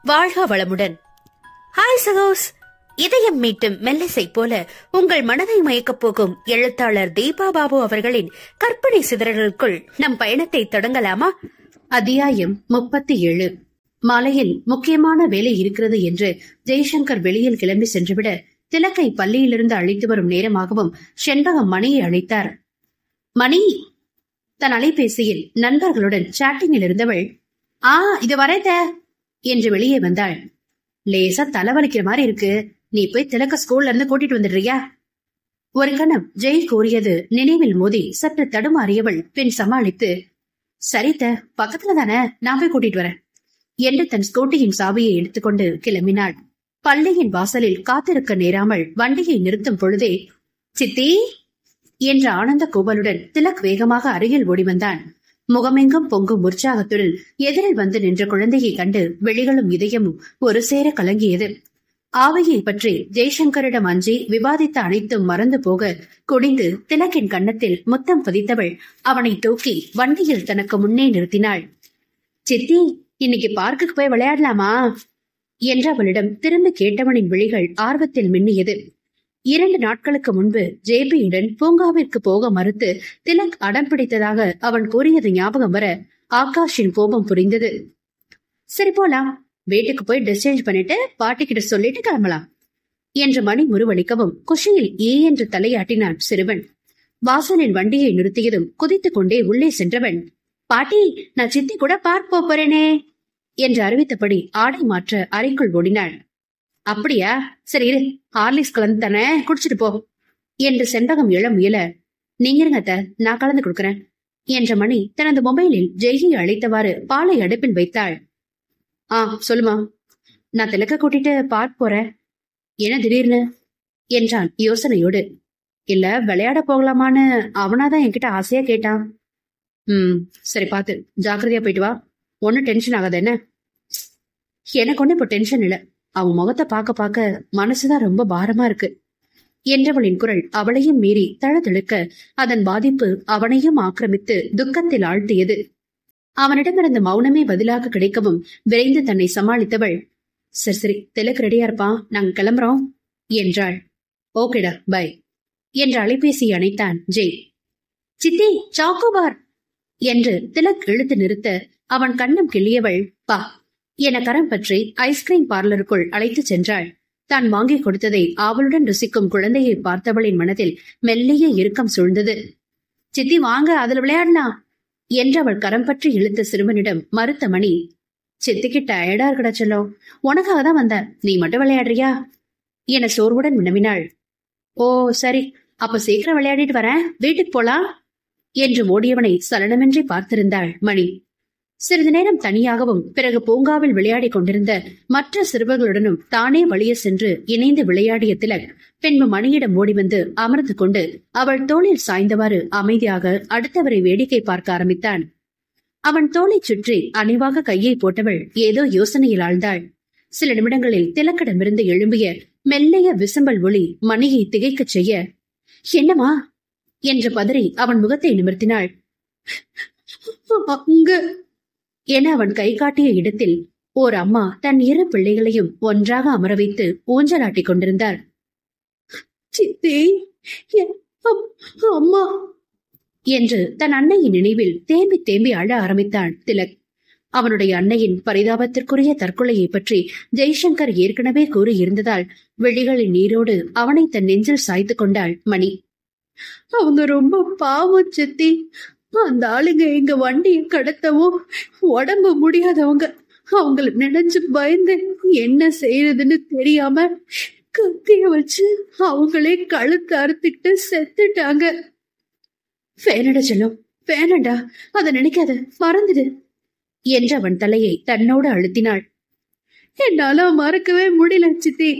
வாழ்க வளமுடன். ஹாய் சகோஸ். இதயம் மீட்டும் மெல்லிசை போல உங்கள் மனதை மயக்கப் போகும் எழுத்தாளர் தீபா பாபு அவர்களின் கற்பனை சிதறல்களுக்குள் நம் பயணத்தை தொடங்கலாமா? அத்தியாயம் 37. மாலையில் முக்கியமான வேலை இருக்கிறது என்று ஜெய்சங்கர் வெளியில் கிளம்பி சென்றுவிட திலக்கை பள்ளியிலிருந்து அழைத்து வரும் நேரமாகவும் செண்பகம் மணியை அழைத்தார். மணி! தன் அலைபேசியில் நண்பர்களுடன் சாட்டிங்கில் இருந்தவள் இது வரேத என்று வெளியே வந்தாள். லேசா தலைவலிக்கிற மாதிரி இருக்கு, நீ போய் திலக்க ஸ்கூல்ல இருந்து கூட்டிட்டு வந்துடுறியா? ஒரு கணம் ஜெய் கூறியது நினைவில் மோதி சற்று தடுமாறியவள் பின் சமாளித்து, சரித்த, பக்கத்துல தானே, நான் போய் கூட்டிட்டு வரேன் என்று தன் ஸ்கூட்டியின் சாவியை எடுத்துக்கொண்டு கிளம்பினாள். பள்ளியின் வாசலில் காத்திருக்க நேராமல் வண்டியை நிறுத்தும் பொழுதே சித்தி என்ற ஆனந்த கூவலுடன் திலக் வேகமாக அருகில் ஓடி வந்தான். முகமெங்கும் பொங்கும் உற்சாகத்துடன் எதிரில் வந்து நின்ற குழந்தையை கண்டு விழிகளும் இதயமும் ஒரு சேர கலங்கியது. ஆவையை பற்றி ஜெய்சங்கரிடம் அஞ்சி விவாதித்த அனைத்தும் மறந்து போக குடிந்து திலக்கின் கன்னத்தில் முத்தம் பதித்தவள் அவனை தூக்கி வண்டியில் தனக்கு முன்னே நிறுத்தினாள். சித்தி, இன்னைக்கு பார்க்குக்கு போய் விளையாடலாமா என்று அவளிடம் திரும்பி கேட்டவனின் விழிகள் ஆர்வத்தில் மின்னியது. 2 நாட்களுக்கு முன்பு ஜேபியுடன் பூங்காவிற்கு போக மறுத்து திலக் அடம் பிடித்ததாக அவன் கூறியது ஞாபகம் வர ஆகாஷின் கோபம் புரிந்தது. சரி போலாம், வீட்டுக்கு போய் ட்ரெஸ் சேஞ்ச் பண்ணிட்டு பாட்டிக்கிட்ட சொல்லிட்டு கிளம்பலாம் என்று மணி முறுவலிக்கவும் குஷியில் என்று தலையாட்டினான் சிறுவன். வாசலில் வண்டியை நிறுத்தியதும் குதித்துக் கொண்டே உள்ளே சென்றவன், பாட்டி, நான் சித்தி கூட பார்க் போறேனே என்று அறிவித்தபடி ஆடை மாற்ற அறைக்குள் ஓடினாள். அப்படியா, சரி இரு, ஹார்லிக்ஸ் கலந்து தானே, குடிச்சிட்டு போ என்று செண்பகம் எழ முயல, நீங்க இருங்க, நான் கலந்து கொடுக்கறேன் என்ற மணி தனது மொபைலில் ஜெய்யை அழைத்தவாறு பாலை அடுப்பில் வைத்தாள். சொல்லுமா, நான் திலக்க கூட்டிட்டு பார்க் போறேன். என்ன திடீர்னு என்றான் யோசனையோடு. இல்ல, விளையாட போகலாமான்னு அவனாதான் என்கிட்ட ஆசையா கேட்டான். சரி, பாத்து ஜாக்கிரதையா போயிட்டு வா, ஒன்னும் டென்ஷன் ஆகாது என்ன? எனக்கு ஒண்ணு இப்போ டென்ஷன் இல்ல, அவன் முகத்தை பார்க்க பார்க்க மனசுதான் ரொம்ப பாரமா இருக்கு என்றவளின் குரல் அவளையும் மீறி தழுதழுக்க அதன் பாதிப்பு அவனையும் ஆக்கிரமித்து துக்கத்தில் ஆழ்த்தியது. அவனிடமிருந்து மௌனமே பதிலாக கிடைக்கவும் விரைந்து தன்னை சமாளித்தவள், சரி சரி, திலக் ரெடியா இருப்பான், நாங்க கிளம்புறோம் என்றாள். ஓகேடா, பை என்று அலைபேசி அணைத்தான் ஜெய். சித்தி, சாக்கோபார் என்று திலக் இழுத்து நிறுத்த அவன் கண்ணம் கிள்ளியவள், பா என கரம் பற்றி ஐஸ்கிரீம் பார்லருக்குள் அழைத்து சென்றாள். தான் வாங்கி கொடுத்ததை அவளுடன் ருசிக்கும் குழந்தையை பார்த்தவளின் மனதில் மெல்லிய இறுக்கம் சூழ்ந்தது. சித்தி வாங்க, அதுல விளையாடலாம் என்று அவள் கரம் பற்றி இழுத்த சிறுவனிடம் மறுத்த மணி, சித்திக்கு டயர்டா இருக்கடா செல்லம், உனக்காக தான் வந்த, நீ மட்டும் விளையாடுறியா என சோர்வுடன் வினவினாள். ஓ சரி, அப்ப சீக்கிரம் விளையாடிட்டு வரேன், வீட்டுக்கு போலாம் என்று ஓடியவனை சலனமின்றி பார்த்திருந்தாள் மணி. சிறிது நேரம் தனியாகவும் பிறகு பூங்காவில் விளையாடி கொண்டிருந்த மற்ற சிறுவர்களுடனும் தானே வழிய சென்று இணைந்து விளையாடிய திலக் பின்பு மணியிடம் ஓடி வந்து அமர்ந்து கொண்டு அவள் தோளில் சாய்ந்தவாறு அமைதியாக அடுத்தவரை வேடிக்கை பார்க்க ஆரம்பித்தான். அவன் தோளை சுற்றி அணிவாக கையை போட்டவள் ஏதோ யோசனையில் ஆழ்ந்தாள். சில நிமிடங்களில் திலக்கிடமிருந்து எழும்பிய மெல்லிய விசம்பல் ஒளி மணியை திகைக்கச் செய்ய, என்னமா என்று பதறி அவன் முகத்தை நிமிர்த்தினாள். அங்க என அவன் கை காட்டிய இடத்தில் ஓர் அம்மா தன் 2 பிள்ளைகளையும் ஒன்றாக அமர வைத்து ஊஞ்சலாட்டிக் கொண்டிருந்தார். சித்தி, அம்மா என்று தன் அன்னையின் நினைவில் தேம்பி தேம்பி அழ ஆரம்பித்தான் திலக். அவனுடைய அன்னையின் பரிதாபத்திற்குரிய தற்கொலையை பற்றி ஜெய்சங்கர் ஏற்கனவே கூறியிருந்ததால் விழிகளின் நீரோடு அவனை தன் நெஞ்சில் சாய்த்து கொண்டாள் மணி. அவங்க ரொம்ப பாவம் சித்தி, அந்த ஆளுங்க எங்க வண்டியை கடத்தவும் உடம்பு முடியாதவங்க, அவங்கள நினைச்சு பயந்து என்ன செய்யறதுன்னு தெரியாம கத்திய வச்சு அவங்களே கழுத்து அறுத்துக்கிட்டு செத்துட்டாங்க. வேணடா செல்லம், வேணடா, அத நினைக்காத, மறந்துடு என்று அவன் தலையை தன்னோடு அழுத்தினாள். என்னால மறக்கவே முடியல சித்தி,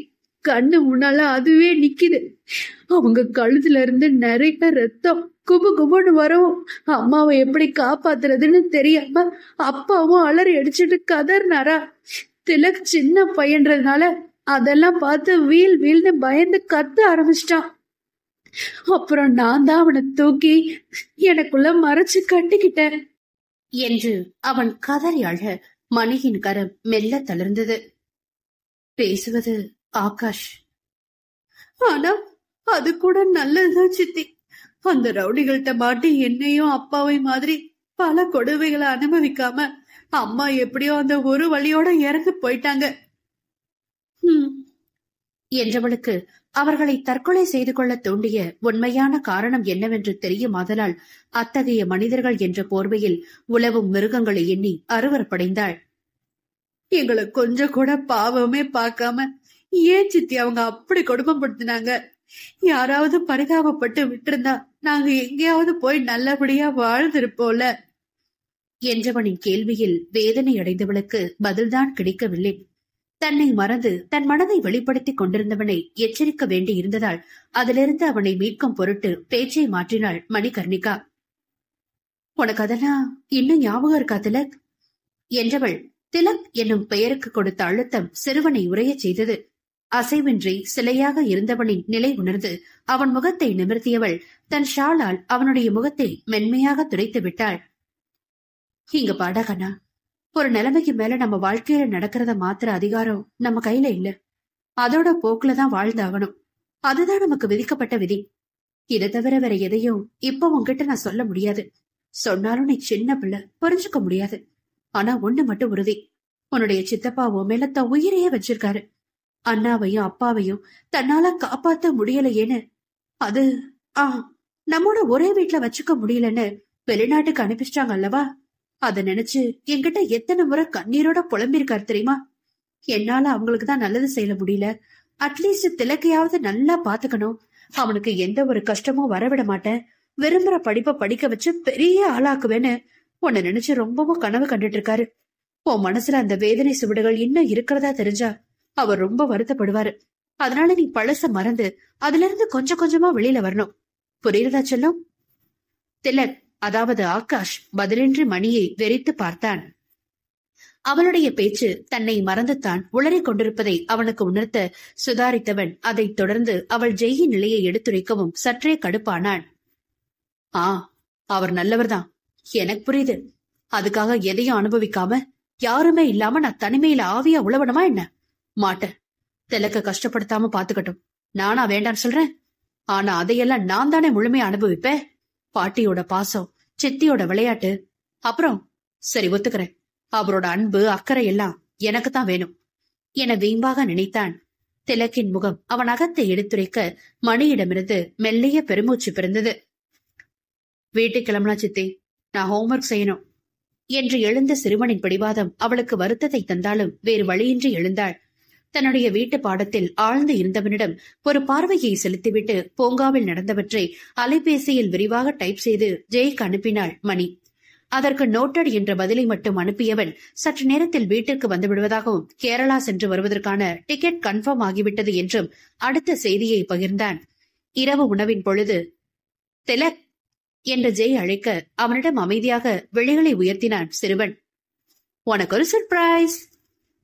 கண்ணு முன்னால அதுவே நிக்குது. அவங்க கழுத்துல இருந்து நிறைய ரத்தம் குபு குபுன்னு வரவும் அம்மாவை எப்படி காப்பாத்துறதுன்னு தெரியாம அப்பாவும் அலறி அடிச்சுட்டு கதர்னாரா. திலக் சின்ன பையன்றதுனால அதெல்லாம் பார்த்து வீல் வீல்னு பயந்து கத்த ஆரம்பிச்சிட்டான். அப்புறம் நான் தான் அவனை தூக்கி எனக்குள்ள மறைச்சு கட்டிக்கிட்டேன் என்று அவன் கதறி அழ மணியின் கரம் மெல்ல தளர்ந்தது. பேசுவது ஆகாஷ். ஆனா அது கூட நல்லதுதான் சித்தி. அந்த ரவுடிகள்கிட்ட மாட்டி என்னையும் அப்பாவை மாதிரி பல கொடுமைகளை அனுபவிக்காம அம்மா எப்படியோ அந்த ஒரு வழியோட இறந்து போயிட்டாங்க என்றவளுக்கு அவர்களை தற்கொலை செய்து கொள்ள தூண்டிய உண்மையான காரணம் என்னவென்று தெரியுமாதலால் அத்தகைய மனிதர்கள் என்ற போர்வையில் உலவும் மிருகங்களை எண்ணி அருவருப்படைந்தாள். எங்களை கொஞ்சம் கூட பாவமே பார்க்காம ஏன் சித்தி அவங்க அப்படி கொடுமைப்படுத்தினாங்க? யாராவது பரிதாபப்பட்டு விட்டிருந்தா நாங்க எங்கேயாவது போய் நல்லபடியா வாழ்ந்திருப்போல என்றவனின் கேள்வியில் வேதனை அடைந்தவளுக்கு பதில்தான் கிடைக்கவில்லை. தன்னை மறந்து தன் மனதை வெளிப்படுத்திக் கொண்டிருந்தவனை எச்சரிக்க வேண்டி இருந்ததால் அதிலிருந்து அவனை மீட்கும் பொருட்டு பேச்சை மாற்றினாள் மணிகர்ணிகா. உனக்கு அதெல்லாம் இன்னும் ஞாபகம் இருக்கா திலக் என்றவள் திலக் என்னும் பெயருக்கு கொடுத்த அழுத்தம் சிறுவனை உரையச் செய்தது. அசைவின்றி சிலையாக இருந்தவனின் நிலை உணர்ந்து அவன் முகத்தை நிமிர்த்தியவள் தன் ஷாலால் அவனுடைய முகத்தை மென்மையாக துடைத்து விட்டாள். இங்க பாடா கண்ணா, ஒரு நிலைமைக்கு மேல நம்ம வாழ்க்கையில நடக்கிறத மாத்திர அதிகாரம் நம்ம கையில இல்ல. அதோட போக்குலதான் வாழ்ந்தாகணும். அதுதான் நமக்கு விதிக்கப்பட்ட விதி. இதை தவிர வேற எதையும் இப்ப உன்கிட்ட நான் சொல்ல முடியாது. சொன்னாலும் நீ சின்ன பிள்ளை, புரிஞ்சுக்க முடியாது. ஆனா ஒண்ணு மட்டும் உறுதி, உன்னுடைய சித்தப்பா உன் மேல தன் உயிரையே வச்சிருக்காரு. அண்ணாவையும் அப்பாவையும் தன்னால காப்பாத்த முடியலையேன்னு, அது நம்மோட ஒரே வீட்டுல வச்சுக்க முடியலன்னு வெளிநாட்டுக்கு அனுப்பிச்சிட்டாங்க அல்லவா? அத நினைச்சு என்கிட்ட எத்தனை முறை கண்ணீரோட புலம்பிருக்காரு தெரியுமா? என்னால அவங்களுக்கு தான் நல்லது செய்ய முடியல, அட்லீஸ்ட் திலக்கையாவது நல்லா பாத்துக்கணும், அவனுக்கு எந்த ஒரு கஷ்டமும் வரவிட மாட்டேன், விரும்புற படிப்பை படிக்க வச்சு பெரிய ஆளாக்குவேன்னு உன்னை நினைச்சு ரொம்பவும் கனவு கண்டுட்டு இருக்காரு. உன் மனசுல அந்த வேதனை சுவடுகள் இன்னும் இருக்கிறதா தெரிஞ்சா அவர் ரொம்ப வருத்தப்படுவாரு. அதனால நீ பழச மறந்து அதுல இருந்து கொஞ்சம் கொஞ்சமா வெளியில வரணும். புரியுறதா செல்லும்? திலக், அதாவது ஆகாஷ் பதிலின்றி மணியை வெறித்து பார்த்தான். அவளுடைய பேச்சு தன்னை மறந்துத்தான் உளறிக் கொண்டிருப்பதை அவனுக்கு உணர்த்த சுதாரித்தவன் அதைத் தொடர்ந்து அவள் ஜெய்யின் நிலையை எடுத்துரைக்கவும் சற்றே கடுப்பானான். அவர் நல்லவர்தான், எனக்கு புரியுது. அதுக்காக எதையும் அனுபவிக்காம யாருமே இல்லாம நான் தனிமையில ஆவியா உழவணுமா என்ன? மாட்டேன். திலக்க கஷ்டப்படுத்தாம பாத்துக்கட்டும், நானா வேண்டான்னு சொல்றேன்? ஆனா அதையெல்லாம் நான் தானே முழுமையா அனுபவிப்பேன். பாட்டியோட பாசம், சித்தியோட விளையாட்டு, அப்புறம் சரி ஒத்துக்கிறேன், அவரோட அன்பு அக்கறை எல்லாம் எனக்கு தான் வேணும் என வீம்பாக நினைத்தான். திலக்கின் முகம் அவன் அகத்தை எடுத்துரைக்க மணியிடமிருந்து மெல்லிய பெருமூச்சு பிறந்தது. வீட்டுக்கு கிளம்பலாம் சித்தி, நான் ஹோம்ஒர்க் செய்யணும் என்று எழுந்த சிறுவனின் பிடிவாதம் அவளுக்கு வருத்தத்தை தந்தாலும் வேறு வழியின்றி எழுந்தாள். தன்னுடைய வீட்டு பாடத்தில் ஆழ்ந்து இருந்தவனிடம் ஒரு பார்வையை செலுத்திவிட்டு பூங்காவில் நடந்தவற்றை அலைபேசியில் விரிவாக டைப் செய்து ஜெய்க்கு அனுப்பினாள் மணி. அதற்கு நோட்டட் என்ற பதிலை மட்டும் அனுப்பியவன் சற்று நேரத்தில் வீட்டிற்கு வந்துவிடுவதாகவும் கேரளா சென்று வருவதற்கான டிக்கெட் கன்ஃபார்ம் ஆகிவிட்டது என்றும் அடுத்த செய்தியை பகிர்ந்தான். இரவு உணவின் பொழுது திலக் என்று ஜெய் அழைக்க அவனிடம் அமைதியாக விழிகளை உயர்த்தினான் சிறுவன். உனக்கு ஒரு சர்ப்ரைஸ்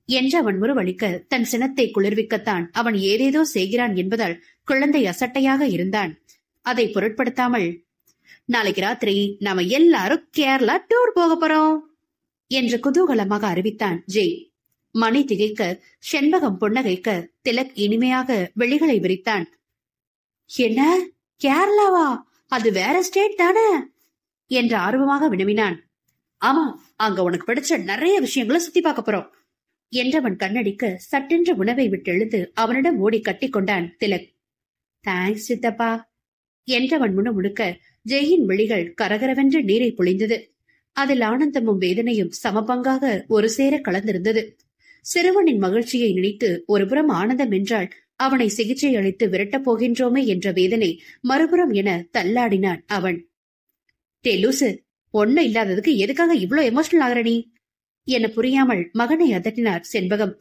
என்று அவன் முறுவளிக்க தன் சினத்தை குளிர்விக்கத்தான் அவன் ஏதேதோ செய்கிறான் என்பதால் குழந்தை அசட்டையாக இருந்தான். அதை பொருட்படுத்தாமல், நாளைக்கு ராத்திரி நாம எல்லாரும் கேரளா டூர் போக போறோம் என்று குதூகலமாக அறிவித்தான் ஜெய். மணி திகைக்க, செண்பகம் புன்னகைக்க, திலக் இனிமையாக விழிகளை விரித்தான். என்ன, கேரளாவா? அது வேற ஸ்டேட் தானே என்று ஆர்வமாக வினவினான். ஆமா, அங்க உனக்கு பிடிச்ச நிறைய விஷயங்களை சுத்தி பார்க்க போறோம் என்றவன் கண்ணடிக்க சட்டென்று உணவை விட்டு எழுந்து அவனிடம் ஓடி கட்டி கொண்டான் திலக். தேங்க்ஸ் சித்தப்பா என்றவன் முணுமுணுக்க ஜெயின் விழிகள் கரகரவென்று நீரை பொழிந்தது. அதில் ஆனந்தமும் வேதனையும் சமபங்காக ஒரு சேர கலந்திருந்தது. சிறுவனின் மகிழ்ச்சியை நினைத்து ஒருபுறம் ஆனந்தம் என்றால் அவனை சிகிச்சை அளித்து விரட்டப் போகின்றோமே என்ற வேதனை மறுபுறம் என தள்ளாடினான் அவன். டே லூசு, ஒண்ணு இல்லாததுக்கு எதுக்காக இவ்ளோ எமோஷனல் ஆகிற நீ என புரியாமல் மகனை அதட்டினார் செண்பகம்.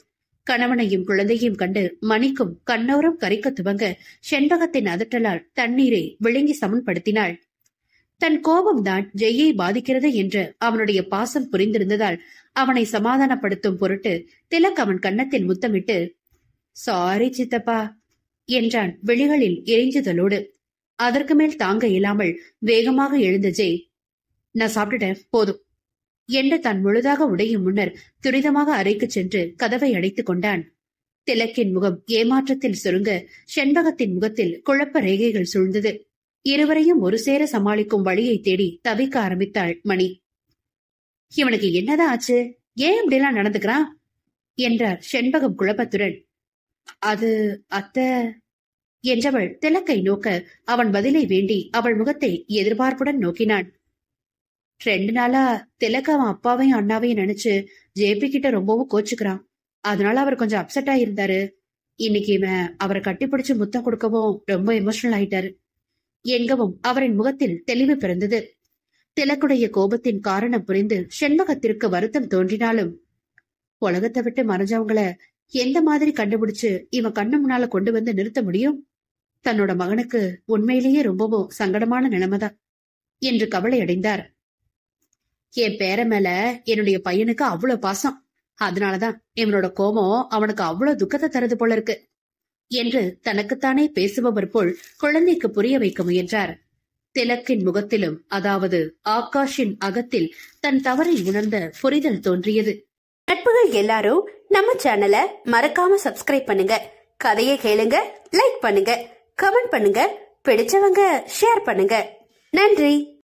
கணவனையும் குழந்தையும் கண்டு மணிக்கும் கண்ணோரம் கரைக்க துவங்க செண்பகத்தின் அதட்டலால் தண்ணீரை விழுங்கி சமன்படுத்தினாள். தன் கோபம்தான் ஜெய்யை பாதிக்கிறது என்று அவனுடைய பாசம் புரிந்திருந்ததால் அவனை சமாதானப்படுத்தும் பொருட்டு திலக் அவன் கன்னத்தில் முத்தமிட்டு, சாரி சித்தப்பா என்றான் விழிகளில் எரிஞ்சுதலோடு. அதற்கு மேல் தாங்க இயலாமல் வேகமாக எழுந்த ஜெய், நான் சாப்பிட்டுட்டேன் போதும் என்று தான் முழுதாக உடையும் முன்னர் துரிதமாக அறைக்கு சென்று கதவை அடைத்துக் கொண்டான். திலக்கின் முகம் ஏமாற்றத்தில் சுருங்க செண்பகத்தின் முகத்தில் குழப்ப ரேகைகள் சூழ்ந்தது. இருவரையும் ஒரு சேர சமாளிக்கும் வழியை தேடி தவிக்க ஆரம்பித்தாள் மணி. இவனுக்கு என்னதான் ஆச்சு? ஏன் இப்படிலாம் நடந்துக்கிறான் என்றார் செண்பகம் குழப்பத்துடன். அது அத்தை என்றவள் திலக்கை நோக்க அவன் பதிலை வேண்டி அவள் முகத்தை எதிர்பார்ப்புடன் நோக்கினான். 2 நாளா திலக்க அவன் அப்பாவையும் அண்ணாவையும் நினைச்சு ஜேபி கிட்ட ரொம்பவும் கோச்சுக்கிறான். அதனால அவர் கொஞ்சம் அப்செட்டா இருந்தாரு. இன்னைக்கு இவன் அவரை கட்டிப்பிடிச்சு முத்தம் கொடுக்கவும் ரொம்ப எமோஷனல் ஆயிட்டாரு எங்கவும் அவரின் முகத்தில் தெளிவு பிறந்தது. திலக்குடைய கோபத்தின் காரணம் புரிந்து செண்பகத்திற்கு வருத்தம் தோன்றினாலும் உலகத்தை விட்டு மறைஞ்சவங்கள எந்த மாதிரி கண்டுபிடிச்சு இவன் கண்ணு முன்னால கொண்டு வந்து நிறுத்த முடியும்? தன்னோட மகனுக்கு உண்மையிலேயே ரொம்பவும் சங்கடமான நிலைமைதான் என்று கவலை அடைந்தார். என் பேர மேல என்னுடைய பையனுக்கு அவ்வளவு பாசம், அதனாலதான் இவனோட கோபம் அவனுக்கு அவ்வளவு துக்கத்தை தருது போல இருக்கு என்று தனக்குத்தானே பேசுபவர் போல் குழந்தைக்கு புரிய வைக்க முயன்றார். திலக்கின் முகத்திலும், அதாவது ஆகாஷின் அகத்தில் தன் தவறை உணர்ந்த புரிதல் தோன்றியது. நட்புகள் எல்லாரும் நம்ம சேனலை மறக்காம சப்ஸ்கிரைப் பண்ணுங்க, கதையை கேளுங்க, லைக் பண்ணுங்க, கமெண்ட் பண்ணுங்க, பிடிச்சவங்க ஷேர் பண்ணுங்க. நன்றி.